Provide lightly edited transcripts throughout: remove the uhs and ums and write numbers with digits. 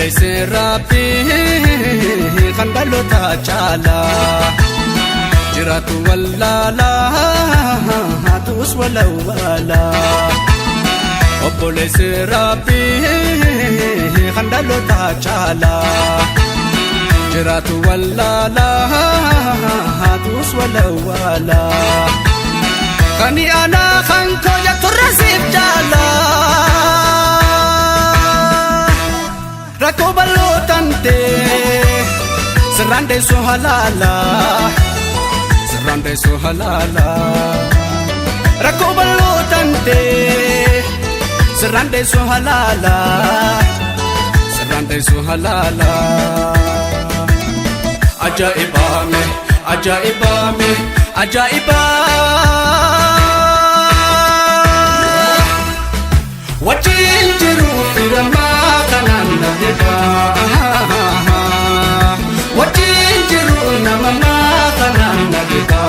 Obboleessi Rabbii kan dhaloota caala jiraatu wallaala hatus walawala. Obboleessi Rabbii kan dhaloota caala jiraatu wallaala hatus walawala. Kani ana kan koya turasif jaala Rako balotante serande sohalala Rako balotante serande sohalala Ajaibame Wajin jiru firama kanan nadiba Wajin jiru nama kanan nadiba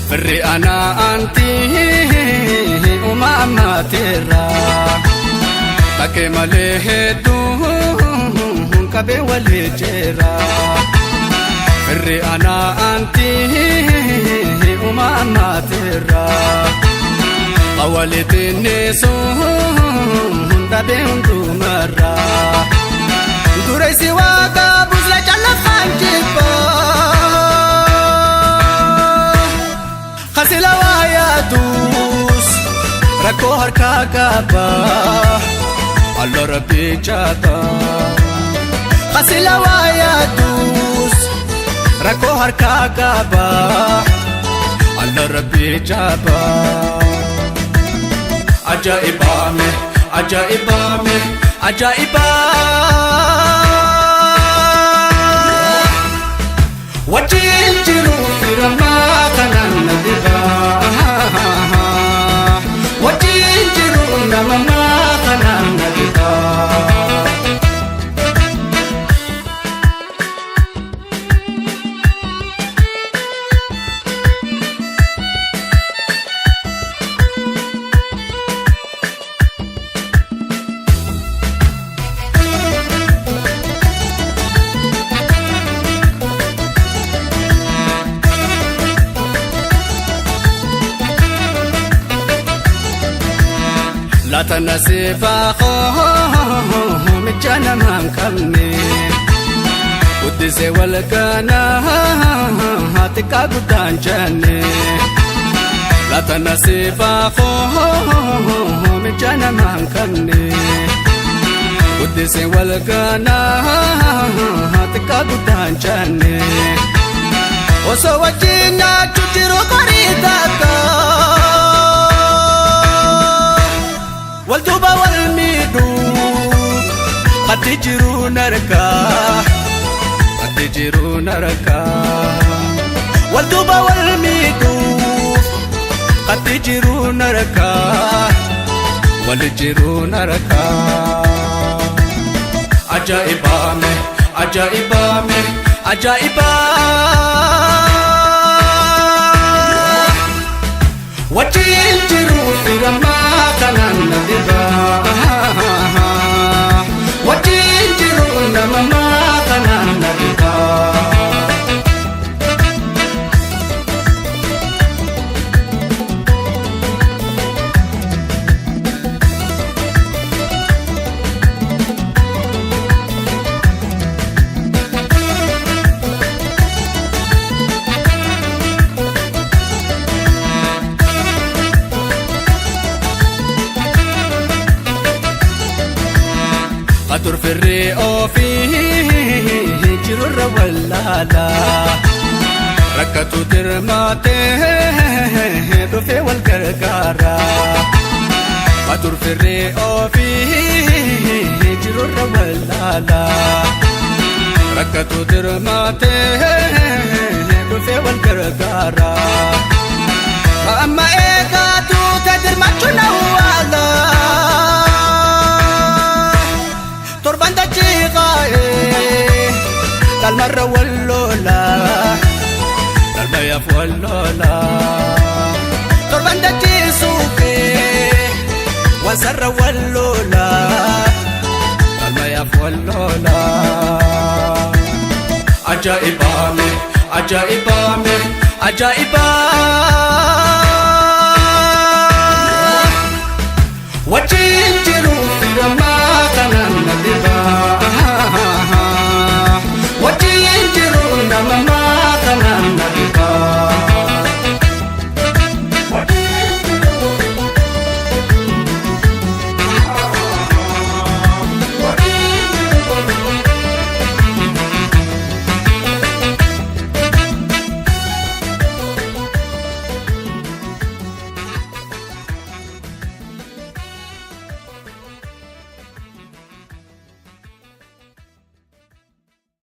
Firri ana anti umama tera take male hedu kabe wale jera Firri ana anti umama tera awale tineso dabe undumara duresi waga buzla jalla fanjiba Khasilawa ya dus Rako harka gaba Allah Rabbi jata Khasilawa ya dus Rako harka gaba Allah Rabbi jaba Ajaibame Wajin jiru firama kanan nadiba Wajin jiru nama kanan nadiba La tanasifa mejana mamkamne Udise walgana hatika gudanjane La tanasifa mejana mamkamne Udise walgana hatika gudanjane Oso wajina chutiru koridaka Walduba walmidu Khatijiru naraka Walduba walmidu Khatijiru naraka Walijiru naraka Ajaibame Wajin jiru firama kanan nadiba Wajin jiru nama kanan nadiba Atur firri ofi jirurra wallala Rakkatu dirmate dhufe wal gargaara Atur firri ofi jirurra wallala Rakkatu dirmate wal gargaara amma eegaatu tadirmachuu na waala torban dachiiqaa'ee dalmarra walloola dalmayaaf walloola torban dachiisuuqee wasarra walloola dalmayaaf walloola ajaa'ibame ajaa'ibame ajaa'ibame